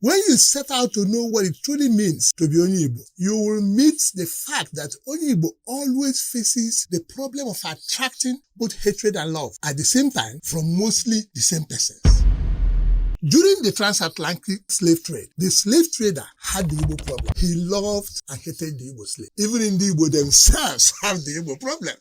When you set out to know what it truly means to be only Igbo, you will meet the fact that only Igbo always faces the problem of attracting both hatred and love at the same time from mostly the same persons. During the transatlantic slave trade, the slave trader had the Igbo problem. He loved and hated the Igbo slave. Even in the Igbo themselves have the Igbo problem.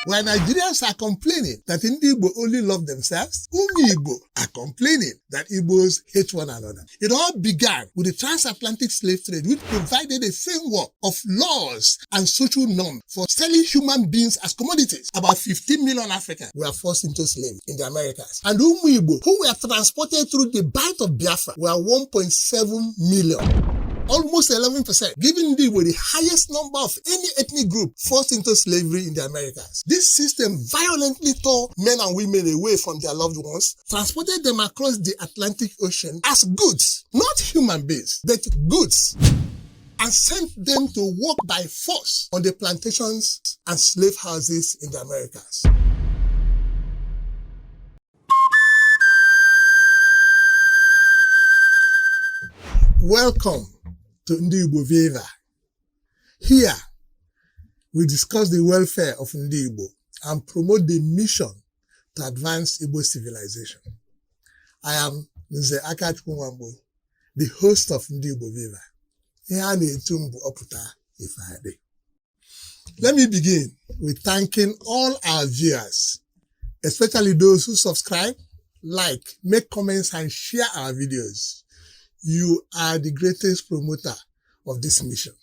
While Nigerians are complaining that Ndi Igbo only love themselves, Igbo are complaining that Igbos hate one another. It all began with the transatlantic slave trade, which provided a framework of laws and social norms for selling human beings as commodities. About 15 million Africans were forced into slavery in the Americas. And Igbo, who were transported through the Bight of Biafra, were 1.7 million. Almost 11%, giving Igbo the highest number of any ethnic group forced into slavery in the Americas. This system violently tore men and women away from their loved ones, transported them across the Atlantic Ocean as goods, not human beings, but goods, and sent them to work by force on the plantations and slave houses in the Americas. Welcome to Ndi Igbo Viva. Here, we discuss the welfare of Ndi Igbo and promote the mission to advance Igbo civilization. I am Nze Akachukwu, the host of Ndi Igbo Viva. Let me begin with thanking all our viewers, especially those who subscribe, like, make comments, and share our videos. You are the greatest promoter of this mission.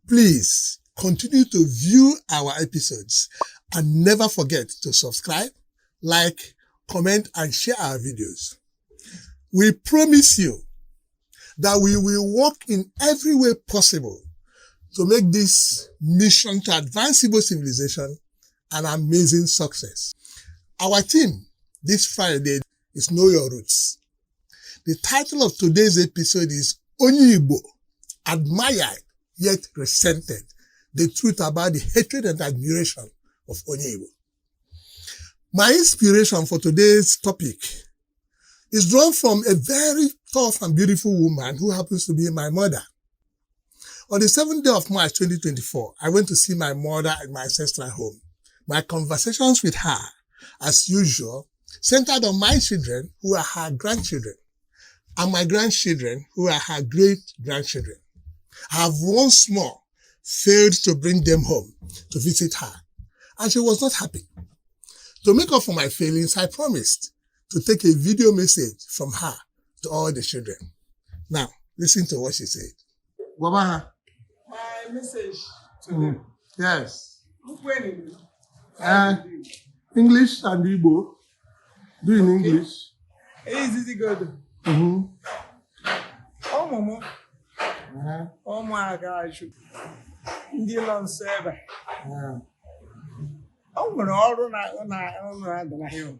Please continue to view our episodes and never forget to subscribe, like, comment, and share our videos. We promise you that we will work in every way possible to make this mission to advance Igbo civilization an amazing success. Our theme this Friday is Know Your Roots. The title of today's episode is Only Igbo, Admired Yet Resented, the truth about the hatred and admiration of Only Igbo. My inspiration for today's topic is drawn from a very tough and beautiful woman who happens to be my mother. On the 7th day of March 2024, I went to see my mother at my ancestral home. My conversations with her, as usual, centered on my children who are her grandchildren, and my grandchildren who are her great-grandchildren. I have once more failed to bring them home to visit her, and she was not happy. To make up for my failings, I promised to take a video message from her to all the children. Now, listen to what she said. Baba. My message to them. Yes. English and Igbo. Do in English. Easy good. Oh, Mama. Oh, my gosh. Ndilan Seba. Oh, when all on hill.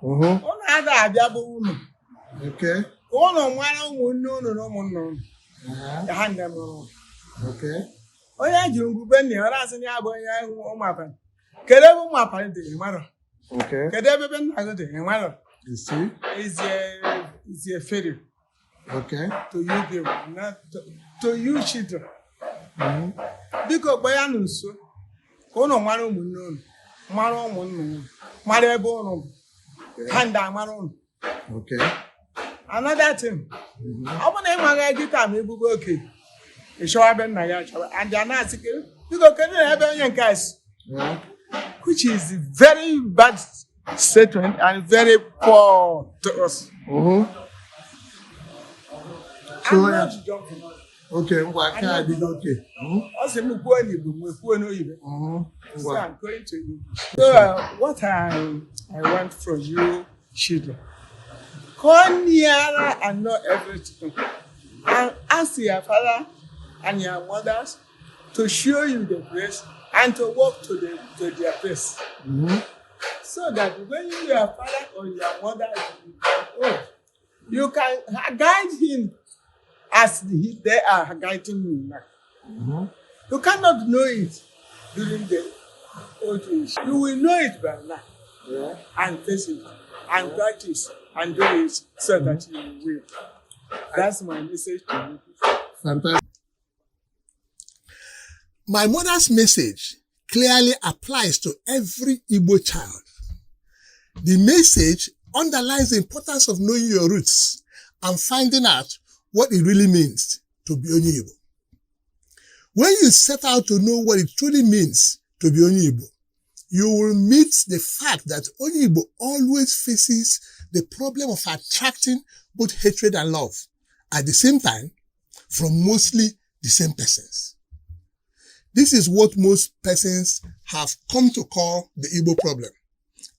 Oh, I double. Okay. Oh, no, no. The hand them. Okay. Oh, yeah, you been near us and Yabo, my friend. Get over my parent, mother. Okay. Get ever been another mother. You see? It's a failure. Okay. To you people, not to you children. Because by announced, one on one woman, Maron, Marabon, Handa Maron. Okay. Another thing. I want to have a guitar, maybe okay. A show up in Naya, and they're not sick. You go, can you have a young guys? Which is very bad statement and very poor to us. So, I'm not jumping. okay, why can't I be okay? Also, I'm going to you. So, what I want from you, children, come nearer and know everything. And ask your father and your mothers to show you the place and to walk to their place. So that when your father or your mother is you can guide him as they are guiding you now. You cannot know it during the old age. You will know it by now. And face it, and practice, and do it so that you will. That's my message to you. Fantastic. My mother's message clearly applies to every Igbo child. The message underlines the importance of knowing your roots and finding out what it really means to be only Igbo. When you set out to know what it truly means to be only Igbo, you will meet the fact that only Igbo always faces the problem of attracting both hatred and love at the same time from mostly the same persons. This is what most persons have come to call the Igbo problem,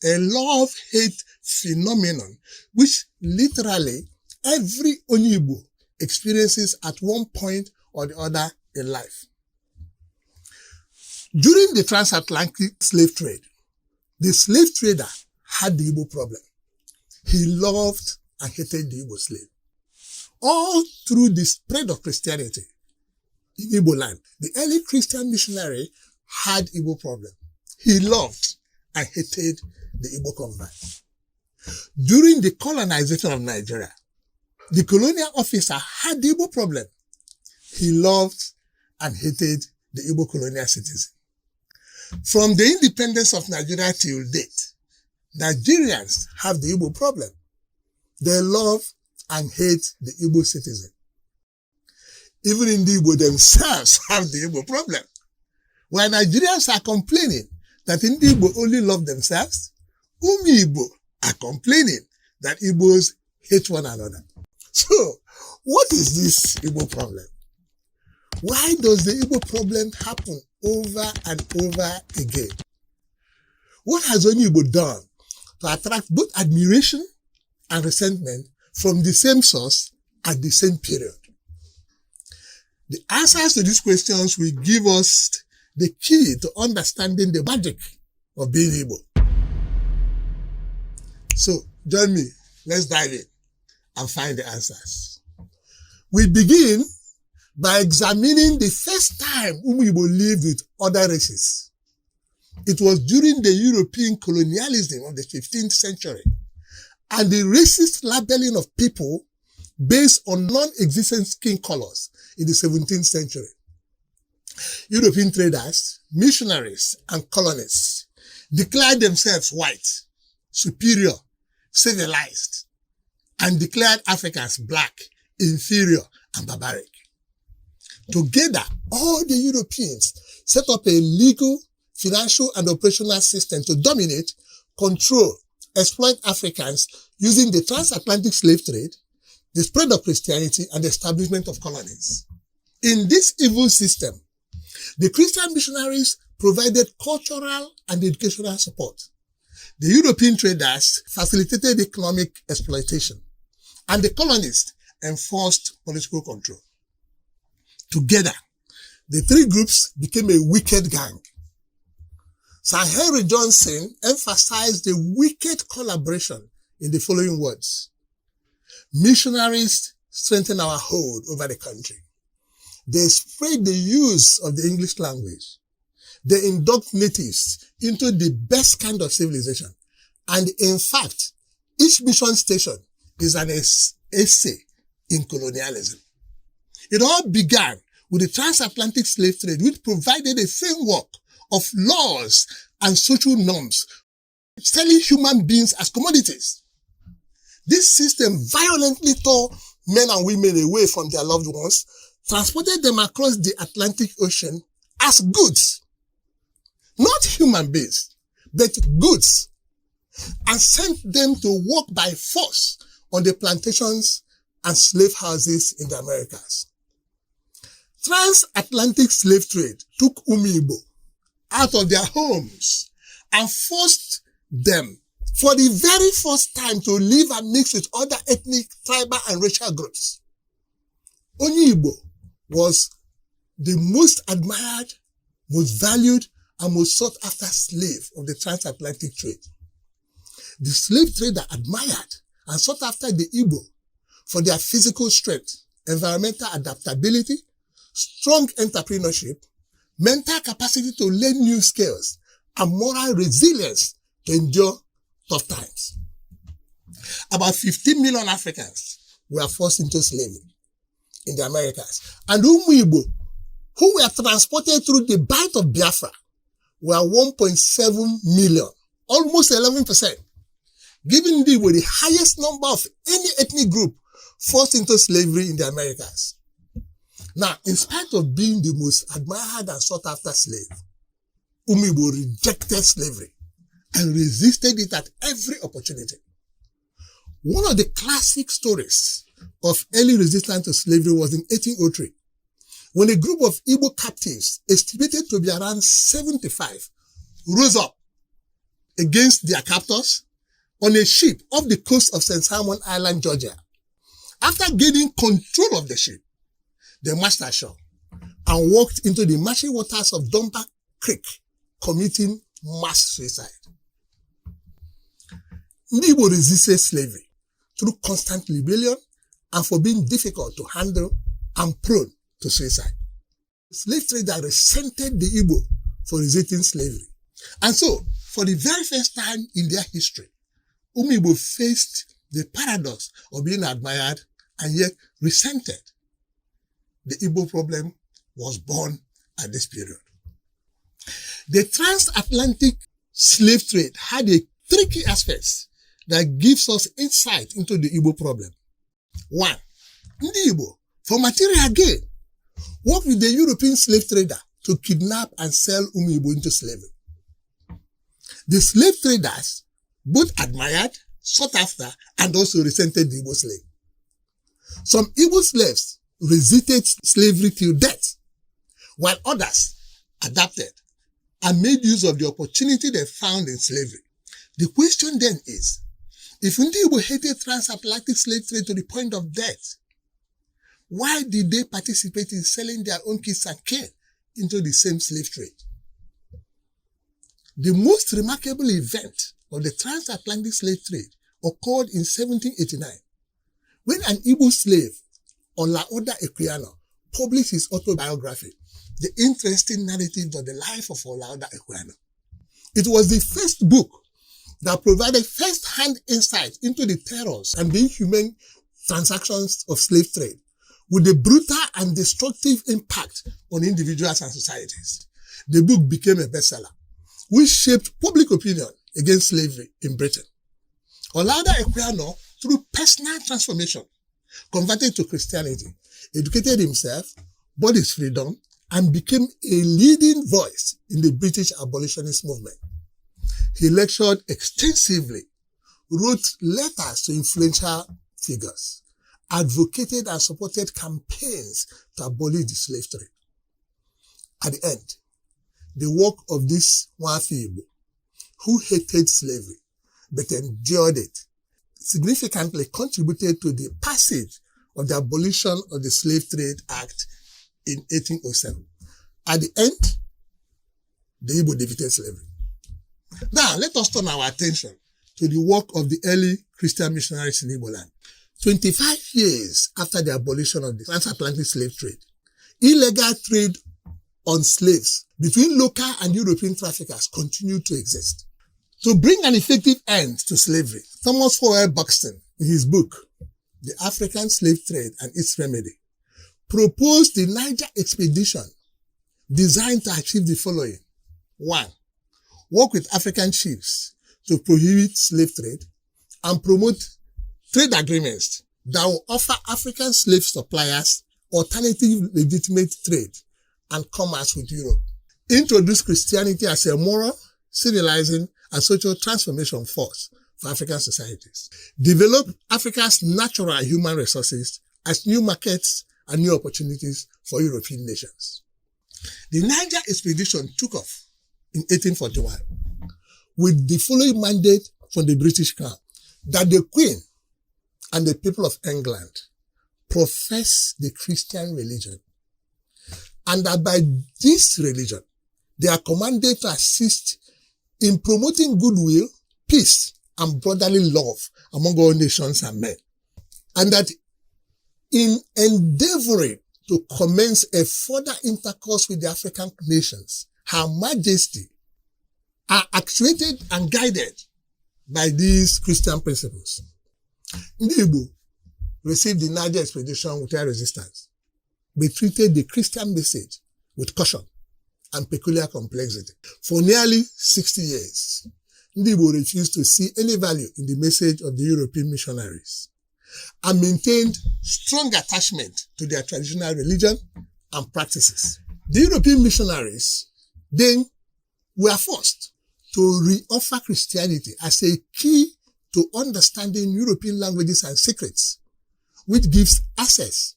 a love-hate phenomenon which literally every Onyibo experiences at one point or the other in life. During the transatlantic slave trade, the slave trader had the Igbo problem. He loved and hated the Igbo slave. All through the spread of Christianity in Igbo land, the early Christian missionary had Igbo problem. He loved and hated the Igbo convert. During the colonization of Nigeria, the colonial officer had the Igbo problem. He loved and hated the Igbo colonial citizen. From the independence of Nigeria till date, Nigerians have the Igbo problem. They love and hate the Igbo citizen. Even in the Igbo themselves have the Igbo problem. While Nigerians are complaining that in the Igbo only love themselves, Igbo are complaining that Igbos hate one another. So, what is this Igbo problem? Why does the Igbo problem happen over and over again? What has Onyibo done to attract both admiration and resentment from the same source at the same period? The answers to these questions will give us the key to understanding the magic of being Igbo. So, join me. Let's dive in and find the answers. We begin by examining the first time Igbo lived with other races. It was during the European colonialism of the 15th century and the racist labeling of people based on non-existent skin colors in the 17th century. European traders, missionaries, and colonists declared themselves white, superior, civilized, and declared Africans black, inferior, and barbaric. Together, all the Europeans set up a legal, financial, and operational system to dominate, control, exploit Africans using the transatlantic slave trade, the spread of Christianity, and the establishment of colonies. In this evil system, the Christian missionaries provided cultural and educational support. The European traders facilitated economic exploitation, and the colonists enforced political control. Together, the three groups became a wicked gang. Sir Henry Johnson emphasized the wicked collaboration in the following words: missionaries strengthen our hold over the country. They spread the use of the English language. They induct natives into the best kind of civilization. And in fact, each mission station is an essay in colonialism. It all began with the transatlantic slave trade, which provided a framework of laws and social norms, selling human beings as commodities. This system violently tore men and women away from their loved ones, transported them across the Atlantic Ocean as goods, not human beings, but goods, and sent them to work by force on the plantations and slave houses in the Americas. Transatlantic slave trade took Igbo out of their homes and forced them for the very first time to live and mix with other ethnic, tribal, and racial groups. Igbo was the most admired, most valued, and most sought after slave of the transatlantic trade. The slave trader admired and sought after the Igbo for their physical strength, environmental adaptability, strong entrepreneurship, mental capacity to learn new skills, and moral resilience to endure tough times. About 15 million Africans were forced into slavery in the Americas. And Igbo, who were transported through the Bight of Biafra, were 1.7 million, almost 11%, giving the Igbo the highest number of any ethnic group forced into slavery in the Americas. Now, in spite of being the most admired and sought after slave, Igbo rejected slavery and resisted it at every opportunity. One of the classic stories of early resistance to slavery was in 1803, when a group of Igbo captives, estimated to be around 75, rose up against their captors on a ship off the coast of St. Simon Island, Georgia. After gaining control of the ship, they marched ashore and walked into the marshy waters of Dumper Creek, committing mass suicide. Igbo resisted slavery through constant rebellion and for being difficult to handle and prone to suicide. Slave traders resented the Igbo for resisting slavery. And so, for the very first time in their history, Igbo faced the paradox of being admired and yet resented. The Igbo problem was born at this period. The transatlantic slave trade had a three key aspects that gives us insight into the Igbo problem. One, the Igbo, for material gain, worked with the European slave trader to kidnap and sell Igbo into slavery. The slave traders both admired, sought after, and also resented the Igbo slave. Some Igbo slaves resisted slavery till death, while others adapted and made use of the opportunity they found in slavery. The question then is, if Ndi Igbo hated transatlantic slave trade to the point of death, why did they participate in selling their own kids and kin into the same slave trade? The most remarkable event of the transatlantic slave trade occurred in 1789, when an Igbo slave, Olaoda Equiano, published his autobiography, The Interesting Narrative of the Life of Olaoda Equiano. It was the first book that provided first-hand insight into the terrors and the inhumane transactions of slave trade, with a brutal and destructive impact on individuals and societies. The book became a bestseller, which shaped public opinion against slavery in Britain. Olaoda Equiano, through personal transformation, converted to Christianity, educated himself, bought his freedom, and became a leading voice in the British abolitionist movement. He lectured extensively, wrote letters to influential figures, advocated and supported campaigns to abolish the slave trade. At the end, the work of this Nwaafọ Igbo, who hated slavery but endured it, significantly contributed to the passage of the Abolition of the Slave Trade Act in 1807. At the end, the Igbo defeated slavery. Now, let us turn our attention to the work of the early Christian missionaries in Igbo land. 25 years after the abolition of the transatlantic slave trade, illegal trade on slaves between local and European traffickers continued to exist. To bring an effective end to slavery, Thomas Howell Buxton, in his book, The African Slave Trade and Its Remedy, proposed the Niger expedition designed to achieve the following. 1. Work with African chiefs to prohibit slave trade and promote trade agreements that will offer African slave suppliers alternative legitimate trade and commerce with Europe. Introduce Christianity as a moral, civilizing, and social transformation force for African societies. Develop Africa's natural and human resources as new markets and new opportunities for European nations. The Niger expedition took off in 1841 with the following mandate from the British Crown, that the Queen and the people of England profess the Christian religion, and that by this religion they are commanded to assist in promoting goodwill, peace, and brotherly love among all nations and men, and that in endeavoring to commence a further intercourse with the African nations, Her Majesty are actuated and guided by these Christian principles. Ndị Igbo, received the Niger expedition without resistance, but treated the Christian message with caution and peculiar complexity. For nearly 60 years, ndị Igbo refused to see any value in the message of the European missionaries and maintained strong attachment to their traditional religion and practices. The European missionaries then were forced to re-offer Christianity as a key to understanding European languages and secrets, which gives access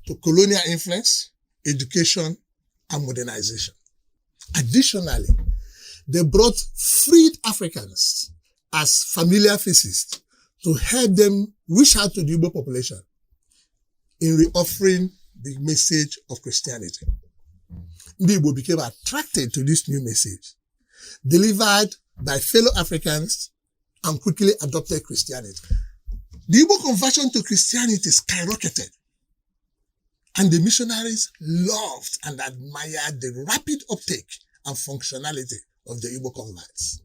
to colonial influence, education, and modernization. Additionally, they brought freed Africans as familiar faces to help them reach out to the Igbo population in re-offering the message of Christianity. The Igbo became attracted to this new message, delivered by fellow Africans, and quickly adopted Christianity. The Igbo conversion to Christianity skyrocketed, and the missionaries loved and admired the rapid uptake and functionality of the Igbo converts.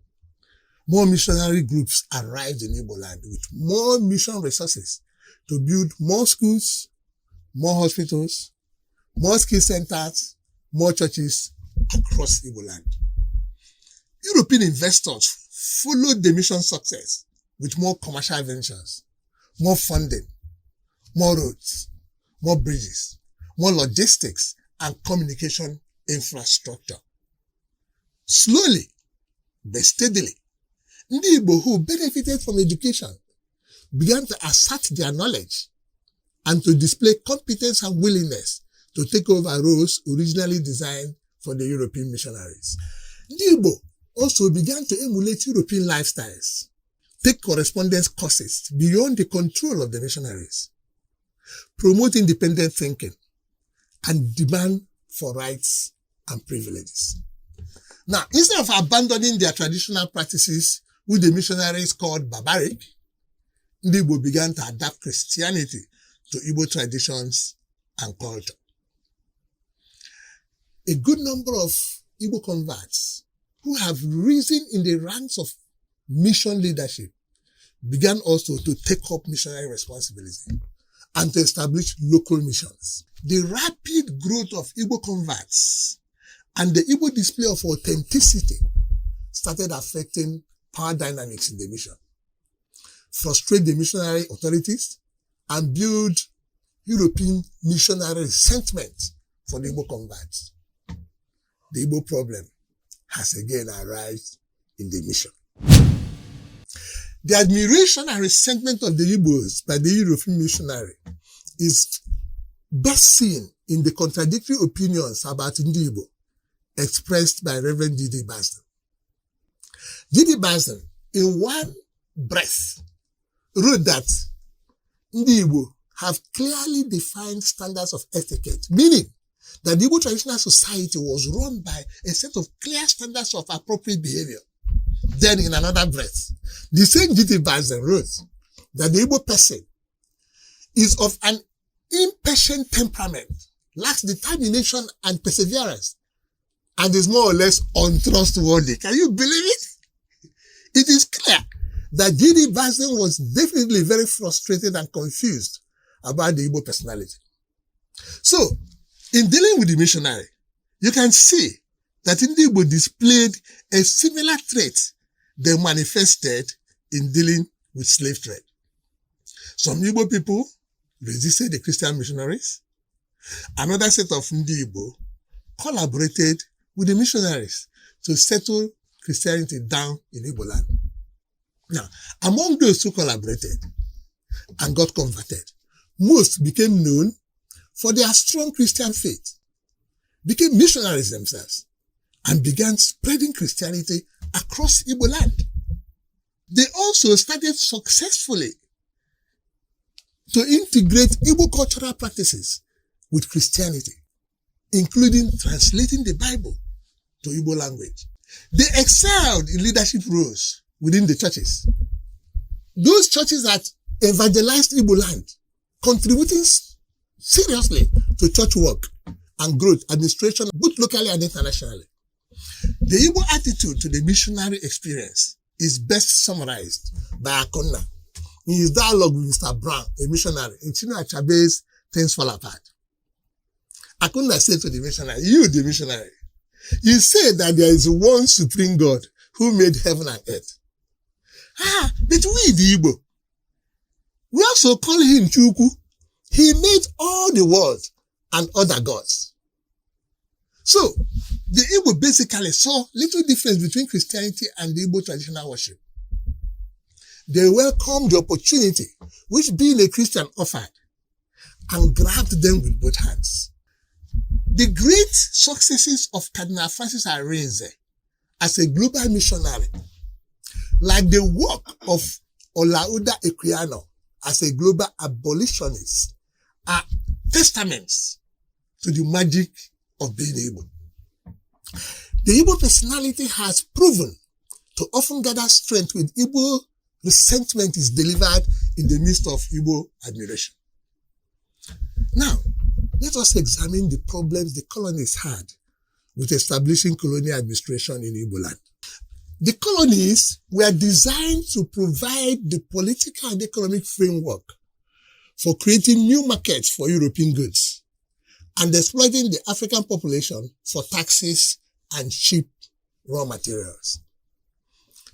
More missionary groups arrived in Igbo land with more mission resources to build more schools, more hospitals, more skill centers, more churches across Igbo land. European investors followed the mission success with more commercial ventures, more funding, more roads, more bridges, more logistics and communication infrastructure. Slowly but steadily, ndị Igbo who benefited from education began to assert their knowledge and to display competence and willingness to take over roles originally designed for the European missionaries. Ndị Igbo also began to emulate European lifestyles, take correspondence courses beyond the control of the missionaries, promote independent thinking, and demand for rights and privileges. Now, instead of abandoning their traditional practices, which the missionaries called barbaric, ndị Igbo began to adapt Christianity to Igbo traditions and culture. A good number of Igbo converts who have risen in the ranks of mission leadership began also to take up missionary responsibility and to establish local missions. The rapid growth of Igbo converts and the Igbo display of authenticity started affecting power dynamics in the mission, frustrate the missionary authorities, and build European missionary resentment for the Igbo converts. The Igbo problem has again arrived in the mission. The admiration and resentment of the Igbos by the European missionary is best seen in the contradictory opinions about Ndi Igbo expressed by Reverend D.D. Basden. D.D. Basden, in one breath, wrote that Ndi Igbo have clearly defined standards of etiquette, meaning that the Igbo traditional society was run by a set of clear standards of appropriate behavior. Then in another breath, the same D.D. Basden wrote that the Igbo person is of an impatient temperament, lacks determination and perseverance, and is more or less untrustworthy. Can you believe it? It is clear that D.D. Basden was definitely very frustrated and confused about the Igbo personality. So, in dealing with the missionary, you can see that Ndi Igbo displayed a similar trait they manifested in dealing with slave trade. Some Igbo people resisted the Christian missionaries. Another set of Ndi Igbo collaborated with the missionaries to settle Christianity down in Igbo land. Now, among those who collaborated and got converted, most became known for their strong Christian faith, became missionaries themselves, and began spreading Christianity across Igbo land. They also started successfully to integrate Igbo cultural practices with Christianity, including translating the Bible to Igbo language. They excelled in leadership roles within the churches. Those churches that evangelized Igbo land, contributing seriously to church work and growth, administration, both locally and internationally. The Igbo attitude to the missionary experience is best summarized by Akonna in his dialogue with Mr. Brown, a missionary, in Chinua Achebe's Things Fall Apart. Akunda said to the missionary, you, the missionary, you say that there is one supreme God who made heaven and earth. But we, the Igbo, we also call him Chukwu. He made all the world and other gods. So, the Igbo basically saw little difference between Christianity and the Igbo traditional worship. They welcomed the opportunity which being a Christian offered and grabbed them with both hands. The great successes of Cardinal Francis Arinze as a global missionary, like the work of Olaudah Equiano as a global abolitionist, are testaments to the magic of being Igbo. The Igbo personality has proven to often gather strength when Igbo resentment is delivered in the midst of Igbo admiration. Now, let us examine the problems the colonies had with establishing colonial administration in Igbo land. The colonies were designed to provide the political and economic framework for creating new markets for European goods and exploiting the African population for taxes and cheap raw materials.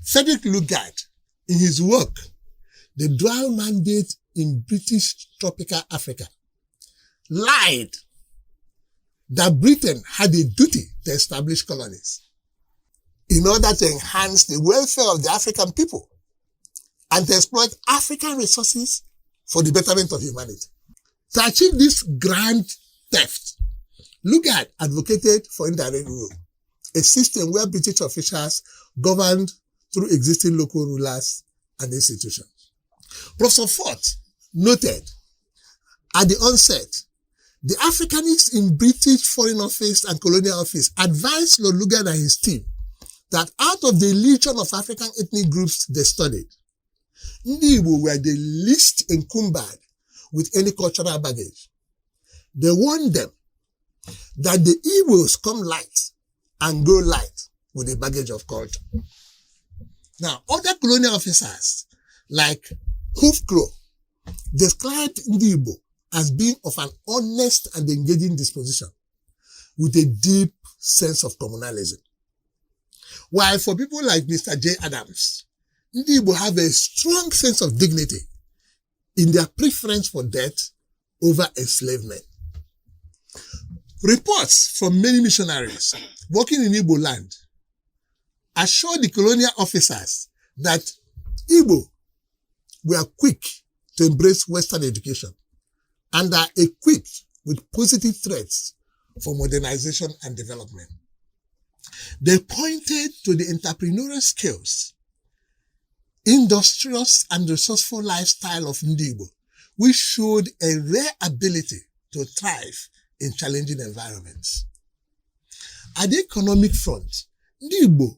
Frederick Lugard, in his work, The Dual Mandate in British Tropical Africa, lied that Britain had a duty to establish colonies in order to enhance the welfare of the African people and to exploit African resources for the betterment of humanity. To achieve this grand theft, Lugard advocated for indirect rule, a system where British officials governed through existing local rulers and institutions. Professor Fort noted at the onset, the Africanists in British Foreign Office and Colonial Office advised Lord Lugard and his team that out of the legion of African ethnic groups they studied, Ndi Igbo were the least encumbered with any cultural baggage. They warned them that the Igbos come light and go light with the baggage of culture. Now, other colonial officers like Hoofkro described Ndi Igbo as being of an honest and engaging disposition with a deep sense of communalism. While for people like Mr. J. Adams, Ndi Igbo have a strong sense of dignity in their preference for death over enslavement. Reports from many missionaries working in Igbo land assured the colonial officers that Igbo were quick to embrace Western education and are equipped with positive threats for modernization and development. They pointed to the entrepreneurial skills, industrious and resourceful lifestyle of Ndi Igbo, which showed a rare ability to thrive in challenging environments. At the economic front, Ndi Igbo,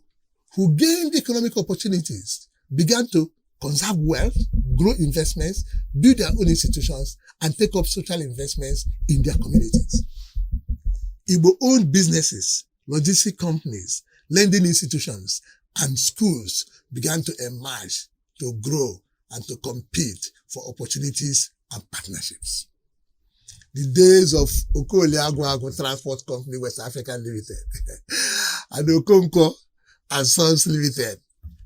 who gained economic opportunities, began to conserve wealth, grow investments, build their own institutions, and take up social investments in their communities. Igbo-owned businesses, logistic companies, lending institutions, and schools began to emerge, to grow, and to compete for opportunities and partnerships. The days of Okolie Transport Company West African Limited and Okonko and Sons Limited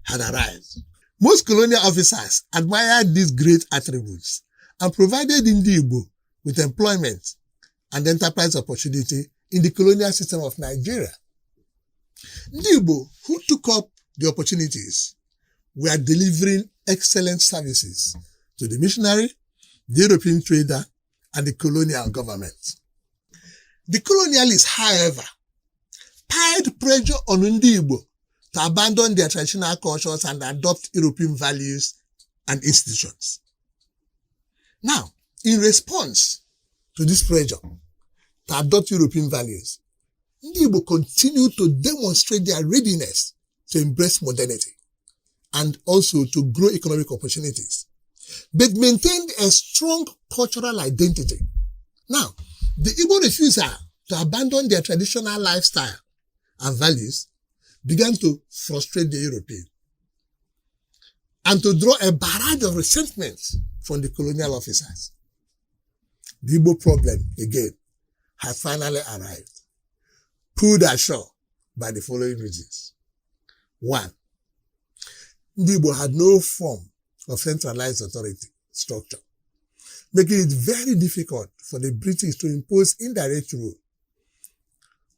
had arrived. Most colonial officers admired these great attributes and provided Ndi Igbo with employment and enterprise opportunity in the colonial system of Nigeria. Ndi Igbo, who took up the opportunities, were delivering excellent services to the missionary, the European trader, and the colonial government. The colonialists, however, piled pressure on Ndi Igbo to abandon their traditional cultures and adopt European values and institutions. Now, in response to this pressure to adopt European values, Ndi Igbo continued to demonstrate their readiness to embrace modernity and also to grow economic opportunities, but maintained a strong cultural identity. Now, the Igbo refusal to abandon their traditional lifestyle and values began to frustrate the European. and to draw a barrage of resentment from the colonial officers. The Igbo problem, again, has finally arrived, pulled ashore by the following reasons. 1. The Igbo had no form of centralized authority structure, making it very difficult for the British to impose indirect rule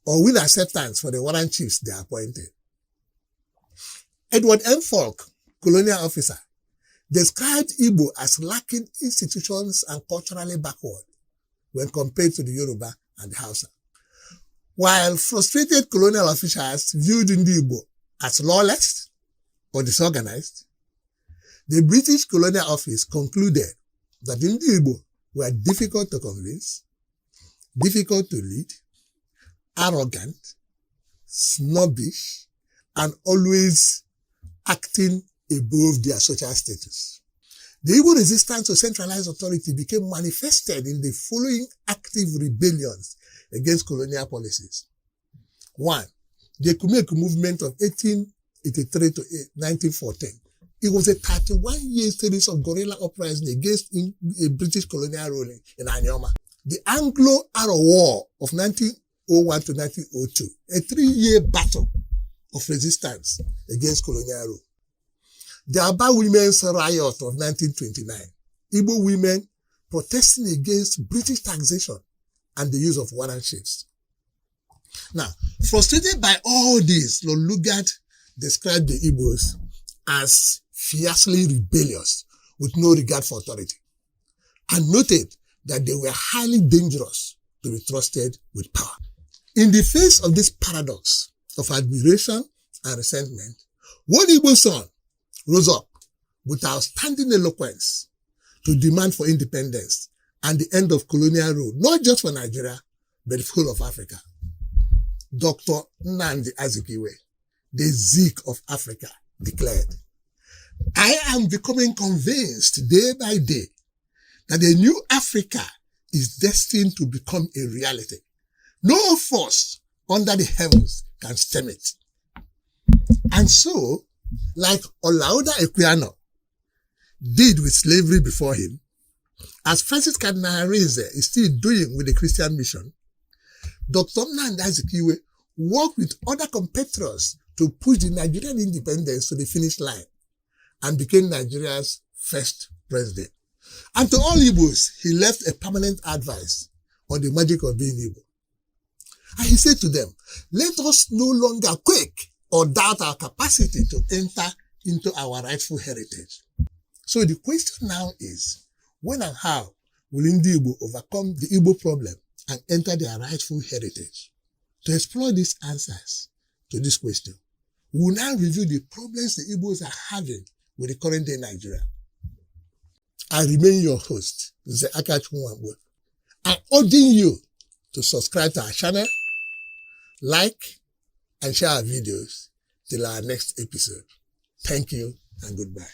or win acceptance for the warrant chiefs they appointed. Edward M. Falk, colonial officer, described Igbo as lacking institutions and culturally backward when compared to the Yoruba and the Hausa. While frustrated colonial officials viewed the Igbo as lawless or disorganized, the British colonial office concluded that the Igbo were difficult to convince, difficult to lead, arrogant, snobbish, and always acting above their social status. The Igbo resistance to centralized authority became manifested in the following active rebellions against colonial policies. 1. The Ekumeku movement of 1883 to 1914. It was a 31-year series of guerrilla uprisings against a British colonial rule in Anyoma. The Anglo-Arrow War of 1901 to 1902, a 3-year battle of resistance against colonial rule. The Aba Women's Riot of 1929, Igbo women protesting against British taxation and the use of warrant chiefs. Now, frustrated by all this, Lord Lugard described the Igbos as fiercely rebellious with no regard for authority, and noted that they were highly dangerous to be trusted with power. In the face of this paradox of admiration and resentment, one Igbo son rose up with outstanding eloquence to demand for independence and the end of colonial rule, not just for Nigeria, but the whole of Africa. Dr. Nnamdi Azikiwe, the Zeke of Africa, declared, "I am becoming convinced day by day that a new Africa is destined to become a reality. No force under the heavens can stem it." And so, like Olaudah Equiano did with slavery before him, as Francis Cardinal Areze is still doing with the Christian mission, Dr. Nnamdi Azikiwe worked with other competitors to push the Nigerian independence to the finish line and became Nigeria's first president. And to all Igbos, he left a permanent advice on the magic of being Igbo. And he said to them, "Let us no longer quake or doubt our capacity to enter into our rightful heritage." So the question now is, when and how will Ndi Igbo overcome the Igbo problem and enter their rightful heritage? To explore these answers to this question, we will now review the problems the Igbos are having with the current day Nigeria. I remain your host, Nze Nwangwe. I'm urging you to subscribe to our channel, like, and share our videos till our next episode. Thank you and goodbye.